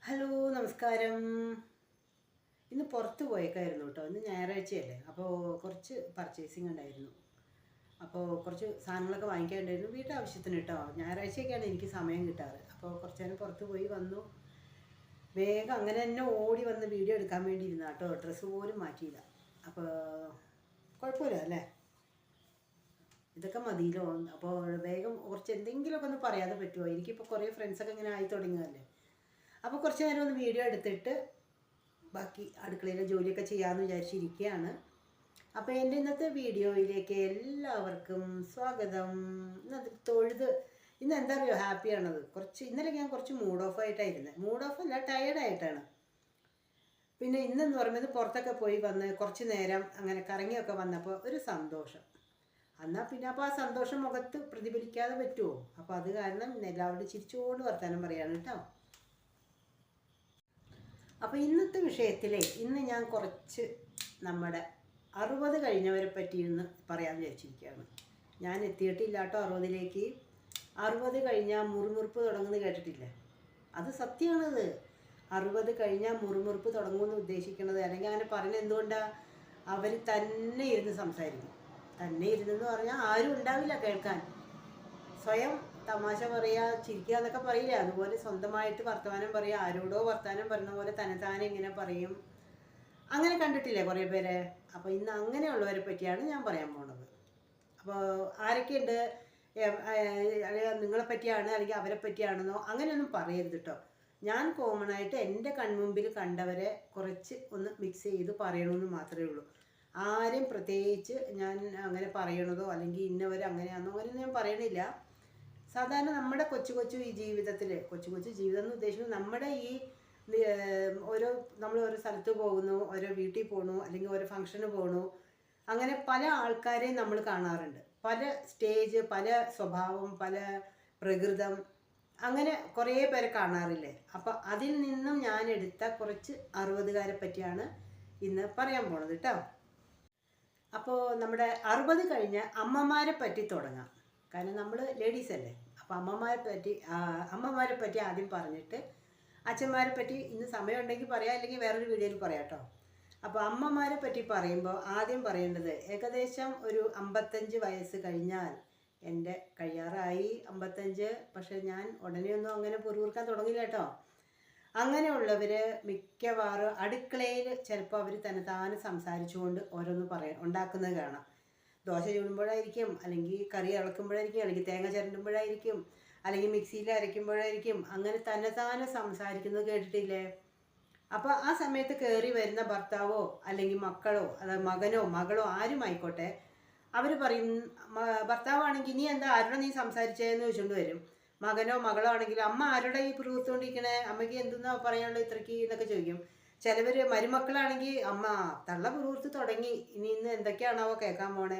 Hello നമസ്കാരം. ഇന്ന് പുറത്ത് പോയേക്കായിരുന്നു കേട്ടോ. ഇന്ന് ഞായറാഴ്ചയല്ലേ, അപ്പോൾ കുറച്ച് പർച്ചേസിങ് ഉണ്ടായിരുന്നു. അപ്പോൾ കുറച്ച് സാധനങ്ങളൊക്കെ വാങ്ങിക്കാനുണ്ടായിരുന്നു വീട്ടാവശ്യത്തിന് കേട്ടോ. ഞായറാഴ്ചയൊക്കെയാണ് എനിക്ക് സമയം കിട്ടാറ്. അപ്പോൾ കുറച്ച് നേരം പുറത്ത് പോയി വന്നു. വേഗം അങ്ങനെ തന്നെ ഓടി വന്ന് വീഡിയോ എടുക്കാൻ വേണ്ടി ഇരുന്ന കേട്ടോ. ഡ്രസ്സ് പോലും മാറ്റിയില്ല. അപ്പോൾ കുഴപ്പമില്ല അല്ലേ, ഇതൊക്കെ മതിയല്ലോ. അപ്പോൾ വേഗം കുറച്ച് എന്തെങ്കിലുമൊക്കെ ഒന്ന് പറയാതെ പറ്റുമോ? എനിക്കിപ്പോൾ കുറേ ഫ്രണ്ട്സൊക്കെ ഇങ്ങനെ ആയി തുടങ്ങിയതല്ലേ. അപ്പോൾ കുറച്ച് നേരം ഒന്ന് വീഡിയോ എടുത്തിട്ട് ബാക്കി അടുക്കളയിലെ ജോലിയൊക്കെ ചെയ്യാമെന്ന് വിചാരിച്ചിരിക്കുകയാണ്. അപ്പോൾ എൻ്റെ ഇന്നത്തെ വീഡിയോയിലേക്ക് എല്ലാവർക്കും സ്വാഗതം. ഇന്ന് എന്താ അറിയോ, ഹാപ്പിയാണത്. ഇന്നലെ ഞാൻ കുറച്ച് മൂഡ് ഓഫ് ആയിട്ടായിരുന്നത്. മൂഡ് ഓഫ് അല്ല, ടയേർഡായിട്ടാണ്. പിന്നെ ഇന്നെന്ന് പറയുന്നത് പുറത്തൊക്കെ പോയി വന്ന് കുറച്ച് നേരം അങ്ങനെ കറങ്ങിയൊക്കെ വന്നപ്പോൾ ഒരു സന്തോഷം. എന്നാൽ പിന്നെ അപ്പോൾ ആ സന്തോഷം മുഖത്ത് പ്രതിഫലിക്കാതെ പറ്റുമോ? അപ്പോൾ അത് കാരണം എല്ലാവരും ചിരിച്ചുകൊണ്ട് വർത്താനം പറയാണ് കേട്ടോ. അപ്പോൾ ഇന്നത്തെ വിഷയത്തിലെ ഇന്ന് ഞാൻ കുറച്ച് നമ്മുടെ 60 കഴിഞ്ഞവരെ പറ്റി ഇന്ന് പറയാൻ വിചാരിച്ചിരിക്കുകയാണ്. ഞാൻ എത്തിയിട്ടില്ല കേട്ടോ 60ലേക്ക്. 60 കഴിഞ്ഞാൽ മുറുമുറുപ്പ് തുടങ്ങുന്നത് കേട്ടിട്ടില്ലേ? അത് സത്യമാണത്. 60 കഴിഞ്ഞാൽ മുറുമുറുപ്പ് തുടങ്ങുമെന്ന് ഉദ്ദേശിക്കുന്നത്, അല്ലെങ്കിൽ അങ്ങനെ പറയുന്നത് എന്തുകൊണ്ടാണ്? അവർ തന്നെ ഇരുന്ന് സംസാരിക്കും. തന്നെ ഇരുന്നെന്ന് പറഞ്ഞാൽ ആരും ഉണ്ടാവില്ല കേൾക്കാൻ. സ്വയം തമാശ പറയുക, ചിരിക്കുക എന്നൊക്കെ പറയില്ലേ, അതുപോലെ സ്വന്തമായിട്ട് വർത്തമാനം പറയുക. ആരോടോ വർത്തമാനം പറയുന്ന പോലെ തന്നെത്താനെ ഇങ്ങനെ പറയും. അങ്ങനെ കണ്ടിട്ടില്ലേ കുറേ പേരെ? അപ്പോൾ ഇന്ന് അങ്ങനെയുള്ളവരെ പറ്റിയാണ് ഞാൻ പറയാൻ പോണത്. അപ്പോൾ ആരൊക്കെയുണ്ട്, അല്ലെങ്കിൽ നിങ്ങളെ പറ്റിയാണ് അല്ലെങ്കിൽ അവരെ പറ്റിയാണെന്നോ അങ്ങനെയൊന്നും പറയരുത് കേട്ടോ. ഞാൻ കോമൺ ആയിട്ട് എൻ്റെ കൺമുമ്പിൽ കണ്ടവരെ കുറച്ച് ഒന്ന് മിക്സ് ചെയ്ത് പറയണമെന്ന് മാത്രമേ ഉള്ളൂ. ആരും പ്രത്യേകിച്ച് ഞാൻ അങ്ങനെ പറയണതോ അല്ലെങ്കിൽ ഇന്നവർ അങ്ങനെയാണെന്നോ അങ്ങനെയൊന്നും ഞാൻ പറയണില്ല. സാധാരണ നമ്മുടെ കൊച്ചു ഈ ജീവിതത്തിൽ, കൊച്ചു ജീവിതം എന്ന് ഉദ്ദേശിക്കുന്നത് നമ്മുടെ ഈ നമ്മൾ ഓരോ സ്ഥലത്ത് പോകുന്നു, ഓരോ വീട്ടിൽ പോകണു, അല്ലെങ്കിൽ ഓരോ ഫംഗ്ഷന് പോകണു. അങ്ങനെ പല ആൾക്കാരെയും നമ്മൾ കാണാറുണ്ട്. പല സ്റ്റേജ്, പല സ്വഭാവം, പല പ്രകൃതം, അങ്ങനെ കുറേ പേരെ കാണാറില്ലേ. അപ്പം അതിൽ നിന്നും ഞാൻ എടുത്ത കുറച്ച് 60കാരെ പറ്റിയാണ് ഇന്ന് പറയാൻ പോണത് കേട്ടോ. അപ്പോൾ നമ്മുടെ 60 കഴിഞ്ഞ അമ്മമാരെ പറ്റി തുടങ്ങാം. കാരണം നമ്മൾ ലേഡീസ് അല്ലേ. അപ്പോൾ അമ്മമാരെ പറ്റി ആദ്യം പറഞ്ഞിട്ട് അച്ഛന്മാരെ പറ്റി ഇന്ന് സമയമുണ്ടെങ്കിൽ പറയാം, അല്ലെങ്കിൽ വേറൊരു വീഡിയോയിൽ പറയാം കേട്ടോ. അപ്പോൾ അമ്മമാരെ പറ്റി പറയുമ്പോൾ ആദ്യം പറയേണ്ടത് ഏകദേശം ഒരു 55 വയസ്സ് കഴിഞ്ഞാൽ, എൻ്റെ കഴിയാറായി 55, പക്ഷേ ഞാൻ ഉടനെയൊന്നും അങ്ങനെ പുറകുറുക്കാൻ തുടങ്ങില്ല കേട്ടോ. അങ്ങനെയുള്ളവർ മിക്കവാറും അടുക്കളയിൽ ചിലപ്പോൾ അവർ തന്നെത്താനെ സംസാരിച്ചുകൊണ്ട് ഓരോന്ന് ഉണ്ടാക്കുന്നത് കാണാം. ദോശ ചുടുമ്പോഴായിരിക്കും, അല്ലെങ്കിൽ കറി ഇളക്കുമ്പോഴായിരിക്കും, അല്ലെങ്കിൽ തേങ്ങ ചിരണ്ടുമ്പോഴായിരിക്കും, അല്ലെങ്കിൽ മിക്സിയിൽ അരയ്ക്കുമ്പോഴായിരിക്കും, അങ്ങനെ തന്നെത്താനെ സംസാരിക്കുന്നത് കേട്ടിട്ടില്ലേ? അപ്പോൾ ആ സമയത്ത് കയറി വരുന്ന ഭർത്താവോ അല്ലെങ്കിൽ മക്കളോ അതായത് മകനോ മകളോ ആരും ആയിക്കോട്ടെ, അവർ പറയും, ഭർത്താവാണെങ്കിൽ നീ എന്താ ആരോടെ നീ സംസാരിച്ചതെന്ന് ചോദിച്ചുകൊണ്ട് വരും. മകനോ മകളോ ആണെങ്കിൽ അമ്മ ആരോടെ ഈ പുറത്തുകൊണ്ടിരിക്കണേ, അമ്മയ്ക്ക് എന്തെന്നാ പറയാനുള്ളത് ഇത്രയ്ക്ക് എന്നൊക്കെ ചോദിക്കും. ചിലവർ മരുമക്കളാണെങ്കിൽ അമ്മ തള്ള പുറത്ത് തുടങ്ങി, ഇനി ഇന്ന് എന്തൊക്കെയാണാവോ കേൾക്കാൻ പോണേ.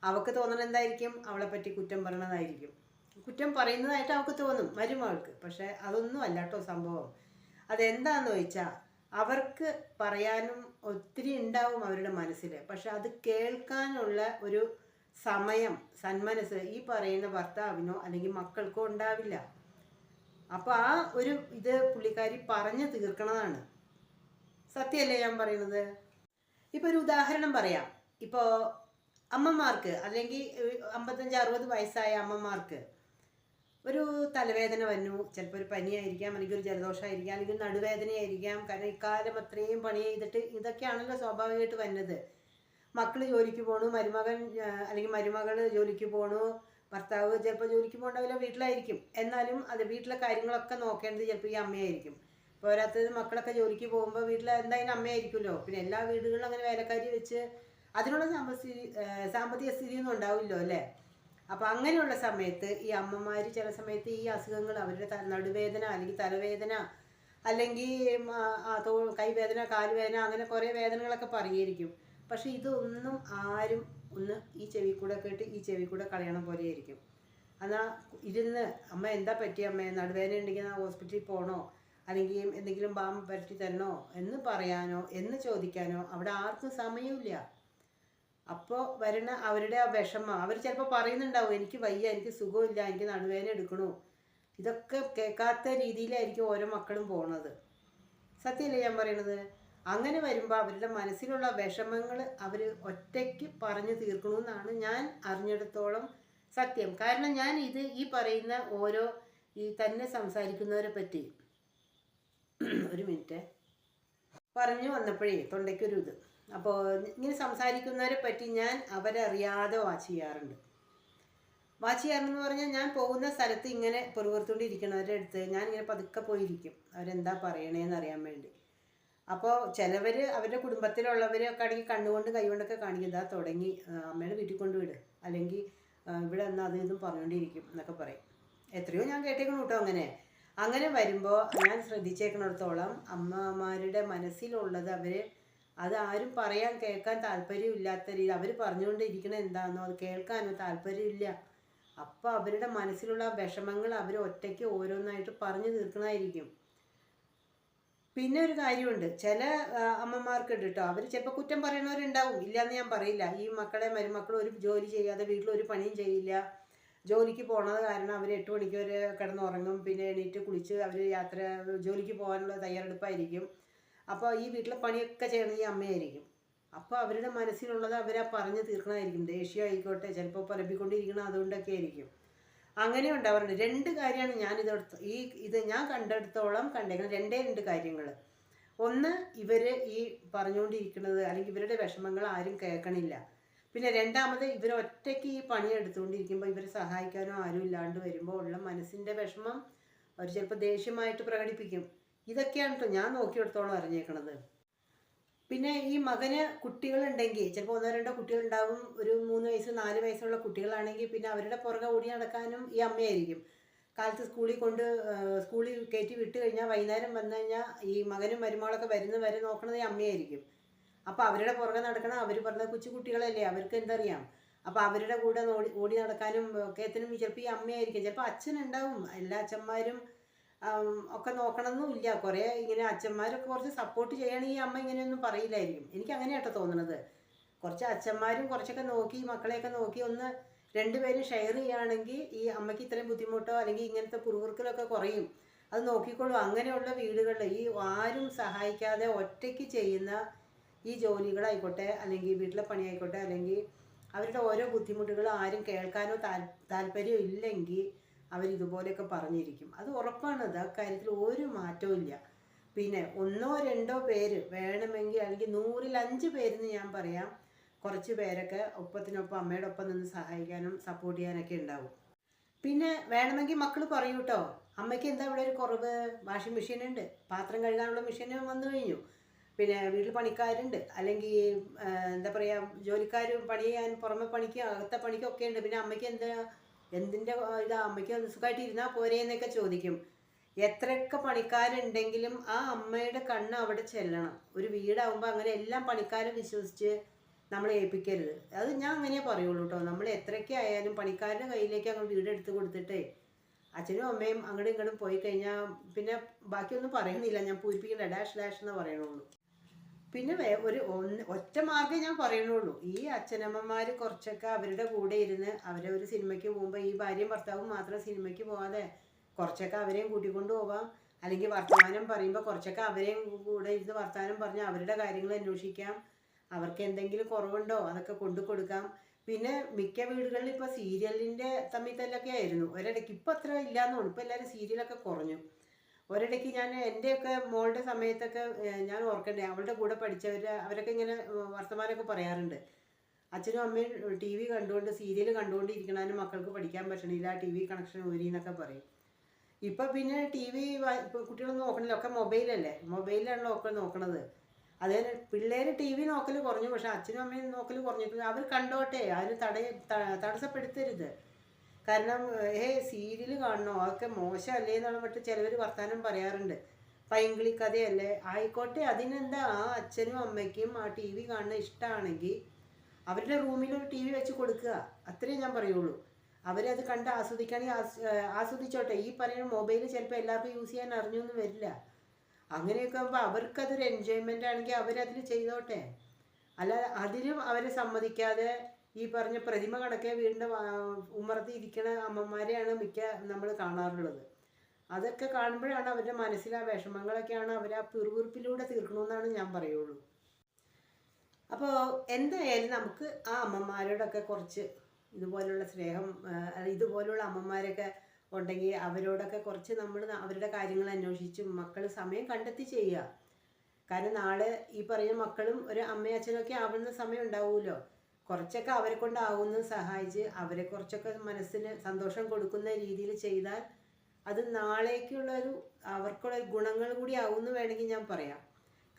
അവൾക്ക് തോന്നണ എന്തായിരിക്കും? അവളെ പറ്റി കുറ്റം പറയണതായിരിക്കും. കുറ്റം പറയുന്നതായിട്ട് അവൾക്ക് തോന്നും മരുമകൾക്ക്. പക്ഷേ അതൊന്നും അല്ല കേട്ടോ സംഭവം. അതെന്താണെന്ന് ചോദിച്ചാൽ, അവർക്ക് പറയാനും ഒത്തിരി ഉണ്ടാവും അവരുടെ മനസ്സിൽ. പക്ഷെ അത് കേൾക്കാനുള്ള ഒരു സമയം, സന്മനസ് ഈ പറയുന്ന ഭർത്താവിനോ അല്ലെങ്കിൽ മക്കൾക്കോ ഉണ്ടാവില്ല. അപ്പോൾ ആ ഒരു ഇത് പുള്ളിക്കാരി പറഞ്ഞു തീർക്കണതാണ്. സത്യമല്ലേ ഞാൻ പറയുന്നത്? ഇപ്പോൾ ഒരു ഉദാഹരണം പറയാം. ഇപ്പോൾ അമ്മമാർക്ക്, അല്ലെങ്കിൽ 55-60 വയസ്സായ അമ്മമാർക്ക് ഒരു തലവേദന വന്നു. ചിലപ്പോൾ ഒരു പനിയായിരിക്കാം, അല്ലെങ്കിൽ ഒരു ജലദോഷമായിരിക്കാം, അല്ലെങ്കിൽ നടുവേദനയായിരിക്കാം. കാരണം ഇക്കാലം അത്രയും പണി ചെയ്തിട്ട് ഇതൊക്കെയാണല്ലോ സ്വാഭാവികമായിട്ട് വരുന്നത്. മക്കൾ ജോലിക്ക് പോകണു, മരുമകൻ അല്ലെങ്കിൽ മരുമകൾ ജോലിക്ക് പോകണു, ഭർത്താവ് ചിലപ്പോൾ ജോലിക്ക് പോകണ്ടാവില്ല, വീട്ടിലായിരിക്കും. എന്നാലും അത് വീട്ടിലെ കാര്യങ്ങളൊക്കെ നോക്കേണ്ടത് ചിലപ്പോൾ ഈ അമ്മയായിരിക്കും. പോരാത്തത് മക്കളൊക്കെ ജോലിക്ക് പോകുമ്പോൾ വീട്ടിൽ എന്തായാലും അമ്മയായിരിക്കുമല്ലോ. പിന്നെ എല്ലാ വീടുകളിലും അങ്ങനെ വേലക്കാരി വെച്ച് അതിനുള്ള സാമ്പത്തിക സ്ഥിതിയൊന്നും ഉണ്ടാവില്ലോ അല്ലേ. അപ്പോൾ അങ്ങനെയുള്ള സമയത്ത് ഈ അമ്മമാർ ചില സമയത്ത് ഈ അസുഖങ്ങൾ, അവരുടെ നടുവേദന അല്ലെങ്കിൽ തലവേദന അല്ലെങ്കിൽ കൈവേദന, കാലുവേദന, അങ്ങനെ കുറേ വേദനകളൊക്കെ പരിഹരിക്കും. പക്ഷെ ഇതൊന്നും ആരും ഒന്ന് ഈ ചെവി കൂടെ കേട്ട് ഈ ചെവി കൂടെ കളയണ പോലെ ആയിരിക്കും. എന്നാൽ ഇരുന്ന് അമ്മ എന്താ പറ്റിയ അമ്മ, നടുവേദന ഉണ്ടെങ്കിൽ ഹോസ്പിറ്റലിൽ പോകണോ, അല്ലെങ്കിൽ എന്തെങ്കിലും ബാം പറ്റി തരണോ എന്ന് പറയാനോ എന്ന് ചോദിക്കാനോ അവിടെ ആർക്കും സമയമില്ല. അപ്പോൾ വരുന്ന അവരുടെ ആ വിഷമം അവർ ചിലപ്പോൾ പറയുന്നുണ്ടാവും, എനിക്ക് വയ്യ, എനിക്ക് സുഖമില്ല, എനിക്ക് നടുവേദന എടുക്കണു. ഇതൊക്കെ കേൾക്കാത്ത രീതിയിലായിരിക്കും ഓരോ മക്കളും പോണത്. സത്യമല്ലേ ഞാൻ പറയണത്? അങ്ങനെ വരുമ്പോൾ അവരുടെ മനസ്സിലുള്ള വിഷമങ്ങൾ അവർ ഒറ്റയ്ക്ക് പറഞ്ഞു തീർക്കണമെന്നാണ് ഞാൻ അറിഞ്ഞിടത്തോളം സത്യം. കാരണം ഞാൻ ഈ പറയുന്ന ഓരോ ഈ തന്നെ സംസാരിക്കുന്നവരെ പറ്റി ഒരു മിനിറ്റ് പറഞ്ഞു വന്നപ്പോഴേ തൊണ്ടയ്ക്കൊരു ഇത്. അപ്പോൾ ഇങ്ങനെ സംസാരിക്കുന്നവരെ പറ്റി ഞാൻ അവരറിയാതെ വാച്ച് ചെയ്യാറുണ്ട്. വാച്ച് ചെയ്യാറെന്ന് പറഞ്ഞാൽ ഞാൻ പോകുന്ന സ്ഥലത്ത് ഇങ്ങനെ പെറുപുറത്തുകൊണ്ടിരിക്കണവരുടെ അടുത്ത് ഞാൻ ഇങ്ങനെ പതുക്കെ പോയിരിക്കും, അവരെന്താ പറയണേന്ന് അറിയാൻ വേണ്ടി. അപ്പോൾ ചിലവർ അവരുടെ കുടുംബത്തിലുള്ളവരൊക്കെ ആണെങ്കിൽ കണ്ണുകൊണ്ട് കൈകൊണ്ടൊക്കെ കാണിക്കും, ഇതാ തുടങ്ങി, അമ്മയുടെ വീട്ടിൽ കൊണ്ടുവിട്, അല്ലെങ്കിൽ ഇവിടെ എന്നാൽ അത് ഇതും പറഞ്ഞുകൊണ്ടിരിക്കും എന്നൊക്കെ പറയും. എത്രയോ ഞാൻ കേട്ടേക്കണം കേട്ടോ. അങ്ങനെ വരുമ്പോൾ ഞാൻ ശ്രദ്ധിച്ചേക്കണിടത്തോളം അമ്മമാരുടെ മനസ്സിലുള്ളത് അത് ആരും പറയാൻ കേൾക്കാൻ താല്പര്യമില്ലാത്ത രീതി, അവർ പറഞ്ഞുകൊണ്ടിരിക്കണ എന്താണെന്നോ അത് കേൾക്കാനോ താല്പര്യമില്ല. അപ്പോൾ അവരുടെ മനസ്സിലുള്ള വിഷമങ്ങൾ അവർ ഒറ്റയ്ക്ക് ഓരോന്നായിട്ട് പറഞ്ഞു തീർക്കണമായിരിക്കും. പിന്നെ ഒരു കാര്യമുണ്ട്, ചില അമ്മമാർക്കുണ്ട് കേട്ടോ, അവർ ചിലപ്പോൾ കുറ്റം പറയുന്നവരുണ്ടാവും, ഇല്ലയെന്ന് ഞാൻ പറയില്ല. ഈ മരുമക്കൾ ഒരു ജോലി ചെയ്യാതെ വീട്ടിലൊരു പണിയും ചെയ്യില്ല, ജോലിക്ക് പോണത് കാരണം അവർ 8 മണിക്ക് വരെ കിടന്നുറങ്ങും, പിന്നെ എണീറ്റ് കുളിച്ച് അവർ ജോലിക്ക് പോകാനുള്ള തയ്യാറെടുപ്പായിരിക്കും. അപ്പോൾ ഈ വീട്ടിലെ പണിയൊക്കെ ചെയ്യണത് ഈ അമ്മയായിരിക്കും. അപ്പോൾ അവരുടെ മനസ്സിലുള്ളത് അവരാ പറഞ്ഞു തീർക്കണമായിരിക്കും. ദേഷ്യം ആയിക്കോട്ടെ, ചിലപ്പോൾ പുലമ്പിക്കൊണ്ടിരിക്കണം, അതുകൊണ്ടൊക്കെ ആയിരിക്കും. അങ്ങനെ ഉണ്ടാവാറുണ്ട്. 2 കാര്യമാണ് ഇത് ഞാൻ കണ്ടെടുത്തോളം കണ്ടേക്കുന്നത്. 2 കാര്യങ്ങൾ. ഒന്ന്, ഇവർ ഈ പറഞ്ഞുകൊണ്ടിരിക്കുന്നത് അല്ലെങ്കിൽ ഇവരുടെ വിഷമങ്ങൾ ആരും കേൾക്കണില്ല. പിന്നെ രണ്ടാമത്, ഇവർ ഒറ്റയ്ക്ക് ഈ പണി എടുത്തുകൊണ്ടിരിക്കുമ്പോൾ ഇവരെ സഹായിക്കാനോ ആരും ഇല്ലാണ്ട് വരുമ്പോൾ ഉള്ള മനസ്സിൻ്റെ വിഷമം അവർ ചിലപ്പോൾ ദേഷ്യമായിട്ട് പ്രകടിപ്പിക്കും. ഇതൊക്കെയാണ് കേട്ടോ ഞാൻ നോക്കിയെടുത്തോളം അറിഞ്ഞേക്കണത്. പിന്നെ ഈ മകന് കുട്ടികളുണ്ടെങ്കിൽ, ചിലപ്പോൾ 1-2 കുട്ടികളുണ്ടാവും, ഒരു 3 വയസ്സ് 4 വയസ്സുള്ള കുട്ടികളാണെങ്കിൽ പിന്നെ അവരുടെ പുറകെ ഓടി നടക്കാനും ഈ അമ്മയായിരിക്കും. കാലത്ത് സ്കൂളിൽ കയറ്റി വിട്ട് കഴിഞ്ഞാൽ വൈകുന്നേരം വന്നു കഴിഞ്ഞാൽ ഈ മകനും മരുമകളൊക്കെ വരുന്നവരെ നോക്കണത് ഈ അമ്മയായിരിക്കും. അപ്പോൾ അവരുടെ പുറകെ നടക്കണം. അവർ പറഞ്ഞ കൊച്ചു കുട്ടികളല്ലേ, അവർക്ക് എന്തറിയാം. അപ്പോൾ അവരുടെ കൂടെ ഓടി നടക്കാനും ഒക്കെത്തിനും ചിലപ്പോൾ ഈ അമ്മയായിരിക്കും. ചിലപ്പോൾ അച്ഛനുണ്ടാവും. എല്ലാ അച്ഛന്മാരും ഒക്കെ നോക്കണമെന്നില്ല. കുറേ ഇങ്ങനെ അച്ഛന്മാരൊക്കെ കുറച്ച് സപ്പോർട്ട് ചെയ്യണമെങ്കിൽ ഈ അമ്മ ഇങ്ങനെയൊന്നും പറയില്ലായിരിക്കും. എനിക്ക് അങ്ങനെയാട്ടോ തോന്നുന്നത്. കുറച്ച് അച്ഛന്മാരും കുറച്ചൊക്കെ നോക്കി മക്കളെയൊക്കെ നോക്കി 2 പേരും ഷെയർ ചെയ്യുകയാണെങ്കിൽ ഈ അമ്മയ്ക്ക് ഇത്രയും ബുദ്ധിമുട്ടോ അല്ലെങ്കിൽ ഇങ്ങനത്തെ പുറുകുറുക്കലൊക്കെ കുറയും. അത് നോക്കിക്കോളൂ. അങ്ങനെയുള്ള വീടുകളിൽ ഈ ആരും സഹായിക്കാതെ ഒറ്റയ്ക്ക് ചെയ്യുന്ന ഈ ജോലികളായിക്കോട്ടെ, അല്ലെങ്കിൽ വീട്ടിലെ പണിയായിക്കോട്ടെ, അല്ലെങ്കിൽ അവരുടെ ഓരോ ബുദ്ധിമുട്ടുകൾ ആരും കേൾക്കാനോ താല്പര്യം ഇല്ലെങ്കിൽ അവരിതുപോലെയൊക്കെ പറഞ്ഞിരിക്കും. അത് ഉറപ്പാണത്. ആ കാര്യത്തിൽ ഒരു മാറ്റവും ഇല്ല. പിന്നെ 1-2 പേര് വേണമെങ്കിൽ, അല്ലെങ്കിൽ 100-ൽ 5 പേരെന്ന് ഞാൻ പറയാം, കുറച്ച് പേരൊക്കെ ഒപ്പത്തിനൊപ്പം അമ്മയുടെ ഒപ്പം നിന്ന് സഹായിക്കാനും സപ്പോർട്ട് ചെയ്യാനൊക്കെ ഉണ്ടാവും. പിന്നെ വേണമെങ്കിൽ മക്കൾ പറയൂ കേട്ടോ, അമ്മയ്ക്ക് എന്താ ഇവിടെ ഒരു കുറവ്, വാഷിംഗ് മെഷീൻ ഉണ്ട്, പാത്രം കഴുകാനുള്ള മെഷീൻ വന്നു കഴിഞ്ഞു, പിന്നെ വീട്ടിൽ പണിക്കാരുണ്ട്, അല്ലെങ്കിൽ എന്താ പറയുക ജോലിക്കാർ പണി ചെയ്യാൻ പുറമെ പണിക്ക് അകത്തെ പണിക്കൊക്കെ ഉണ്ട്, പിന്നെ അമ്മയ്ക്ക് എന്തിൻ്റെ ഇതാ, അമ്മയ്ക്ക് സുഖമായിട്ട് ഇരുന്നാൽ പോരെ എന്നൊക്കെ ചോദിക്കും. എത്രയൊക്കെ പണിക്കാരുണ്ടെങ്കിലും ആ അമ്മയുടെ കണ്ണ് അവിടെ ചെല്ലണം. ഒരു വീടാകുമ്പോൾ അങ്ങനെ എല്ലാം പണിക്കാരെ വിശ്വസിച്ച് നമ്മൾ ഏൽപ്പിക്കരുത്. അത് ഞാൻ അങ്ങനെ പറയുള്ളൂ കേട്ടോ. നമ്മൾ എത്രയൊക്കെ ആയാലും പണിക്കാരുടെ കയ്യിലേക്ക് അങ്ങ് വീടെടുത്ത് കൊടുത്തിട്ടേ അച്ഛനും അമ്മയും അങ്ങോട്ടും ഇങ്ങോട്ടും പോയി കഴിഞ്ഞാൽ പിന്നെ ബാക്കിയൊന്നും പറയുന്നില്ല, ഞാൻ പൂരിപ്പിക്കേണ്ട ഡാഷ് എന്ന് പറയണുള്ളൂ. പിന്നെ ഒറ്റ മാർഗ്ഗം ഞാൻ പറയണുള്ളൂ, ഈ അച്ഛനമ്മമാർ കുറച്ചൊക്കെ അവരുടെ കൂടെ ഇരുന്ന് അവരെ ഒരു സിനിമയ്ക്ക് പോകുമ്പോൾ ഈ ഭാര്യയും ഭർത്താവും മാത്രം സിനിമയ്ക്ക് പോകാതെ കുറച്ചൊക്കെ അവരെയും കൂട്ടിക്കൊണ്ട് പോവാം. അല്ലെങ്കിൽ വർത്തമാനം പറയുമ്പോൾ കുറച്ചൊക്കെ അവരെയും കൂടെ ഇരുന്ന് വർത്തമാനം പറഞ്ഞ് അവരുടെ കാര്യങ്ങൾ അന്വേഷിക്കാം. അവർക്ക് എന്തെങ്കിലും കുറവുണ്ടോ അതൊക്കെ കൊണ്ടു കൊടുക്കാം. പിന്നെ മിക്ക വീടുകളിൽ ഇപ്പോൾ സീരിയലിൻ്റെ തമ്മിത്തല്ലൊക്കെ ആയിരുന്നു ഒരിടയ്ക്ക്. ഇപ്പം അത്ര ഇല്ലയെന്നുള്ളൂ. ഇപ്പോൾ എല്ലാവരും സീരിയലൊക്കെ കുറഞ്ഞു. ഒരിടയ്ക്ക് എൻ്റെയൊക്കെ മോളുടെ സമയത്തൊക്കെ ഞാൻ ഓർക്കണ്ടേ, അവളുടെ കൂടെ അവരൊക്കെ ഇങ്ങനെ വർത്തമാനമൊക്കെ പറയാറുണ്ട്. അച്ഛനും അമ്മയും TV കണ്ടുകൊണ്ട് സീരിയൽ കണ്ടുകൊണ്ടിരിക്കണതിന് മക്കൾക്ക് പഠിക്കാൻ പറ്റണില്ല, TV കണക്ഷൻ ഊരി എന്നൊക്കെ പറയും. ഇപ്പം പിന്നെ കുട്ടികളൊന്നും നോക്കണില്ല, ഒക്കെ മൊബൈലിലാണല്ലോ ഒക്കെ നോക്കണത്. അതുതന്നെ പിള്ളേർ TV നോക്കൽ കുറഞ്ഞു, പക്ഷെ അച്ഛനും അമ്മയും നോക്കൽ കുറഞ്ഞിട്ടില്ല. അവർ കണ്ടോട്ടെ, അതിന് തടസ്സപ്പെടുത്തരുത്. കാരണം സീരിയൽ കാണണോ, അതൊക്കെ മോശമല്ലേ എന്നുള്ള മറ്റ് ചിലവർ വർത്തമാനം പറയാറുണ്ട്. പൈങ്കിളി കഥയല്ലേ, ആയിക്കോട്ടെ, അതിനെന്താ. ആ അച്ഛനും അമ്മയ്ക്കും ആ TV കാണുന്ന ഇഷ്ടമാണെങ്കിൽ അവരുടെ റൂമിൽ ഒരു TV വെച്ച് കൊടുക്കുക, അത്രേ ഞാൻ പറയുള്ളൂ. അവരത് കണ്ട് ആസ്വദിക്കുകയാണെങ്കിൽ ആസ്വദിച്ചോട്ടെ. ഈ പറയുന്ന മൊബൈൽ ചിലപ്പോൾ എല്ലാവർക്കും യൂസ് ചെയ്യാൻ അറിഞ്ഞൊന്നും വരില്ല. അങ്ങനെയൊക്കെ ആകുമ്പോൾ അവർക്കതൊരു എൻജോയ്മെൻ്റ് ആണെങ്കിൽ അവരതിൽ ചെയ്തോട്ടെ. അല്ല അതിലും അവരെ സമ്മതിക്കാതെ ഈ പറഞ്ഞ പ്രതിമ കണക്കെ വീടിൻ്റെ ഉമ്മറത്ത് ഇരിക്കുന്ന അമ്മമാരെയാണ് നമ്മൾ കാണാറുള്ളത്. അതൊക്കെ കാണുമ്പോഴാണ് അവരുടെ മനസ്സിൽ ആ വിഷമങ്ങളൊക്കെയാണ് അവർ ആ പിറുപിറുപ്പിലൂടെ തീർക്കണമെന്നാണ് ഞാൻ പറയുള്ളൂ. അപ്പോൾ എന്തായാലും നമുക്ക് ആ അമ്മമാരോടൊക്കെ കുറച്ച് ഇതുപോലുള്ള സ്നേഹം, ഇതുപോലുള്ള അമ്മമാരൊക്കെ ഉണ്ടെങ്കിൽ അവരോടൊക്കെ കുറച്ച് നമ്മൾ അവരുടെ കാര്യങ്ങൾ അന്വേഷിച്ചും മക്കൾ സമയം കണ്ടെത്തി ചെയ്യുക. കാരണം നാളെ ഈ പറയുന്ന മക്കളും ഒരു അമ്മയും അച്ഛനൊക്കെ ആവുന്ന സമയം ഉണ്ടാവുമല്ലോ. കുറച്ചൊക്കെ അവരെ കൊണ്ടാവുന്ന സഹായിച്ച് അവരെ കുറച്ചൊക്കെ മനസ്സിന് സന്തോഷം കൊടുക്കുന്ന രീതിയിൽ ചെയ്താൽ അത് നാളേക്കുള്ളൊരു അവർക്കുള്ള ഗുണങ്ങൾ കൂടി ആവുമെന്ന് വേണമെങ്കിൽ ഞാൻ പറയാം.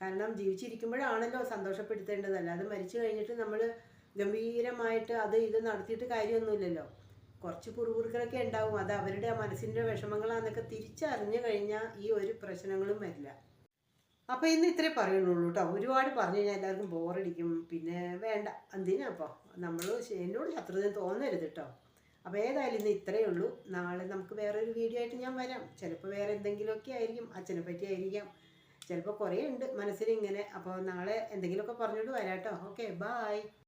കാരണം ജീവിച്ചിരിക്കുമ്പോഴാണല്ലോ സന്തോഷപ്പെടുത്തേണ്ടത്, അല്ലാതെ മരിച്ചു കഴിഞ്ഞിട്ട് നമ്മൾ ഗംഭീരമായിട്ട് അത് ഇത് നടത്തിയിട്ട് കാര്യമൊന്നുമില്ലല്ലോ. കുറച്ച് പുറുകുറുക്കളൊക്കെ ഉണ്ടാവും, അത് അവരുടെ മനസ്സിൻ്റെ വിഷമങ്ങളാണെന്നൊക്കെ തിരിച്ചറിഞ്ഞു കഴിഞ്ഞാൽ ഈ ഒരു പ്രശ്നങ്ങളും വരില്ല. അപ്പോൾ ഇന്ന് ഇത്രേ പറയുന്നുള്ളൂ കേട്ടോ. ഒരുപാട് പറഞ്ഞു കഴിഞ്ഞാൽ എല്ലാവർക്കും ബോറടിക്കും, പിന്നെ വേണ്ട, എന്തിനാ അപ്പോൾ നമ്മൾ എന്നോട് ശത്രുത തോന്നരുത് കേട്ടോ. അപ്പോൾ ഏതായാലും ഇന്ന് ഇത്രയേ ഉള്ളൂ. നാളെ നമുക്ക് വേറൊരു വീഡിയോ ആയിട്ട് ഞാൻ വരാം. ചിലപ്പോൾ വേറെ എന്തെങ്കിലുമൊക്കെ ആയിരിക്കും, അച്ഛനെ പറ്റി ആയിരിക്കാം, ചിലപ്പോൾ കുറേ ഉണ്ട് മനസ്സിലിങ്ങനെ. അപ്പോൾ നാളെ എന്തെങ്കിലുമൊക്കെ പറഞ്ഞുകൊണ്ട് വരാം കേട്ടോ. Okay, bye.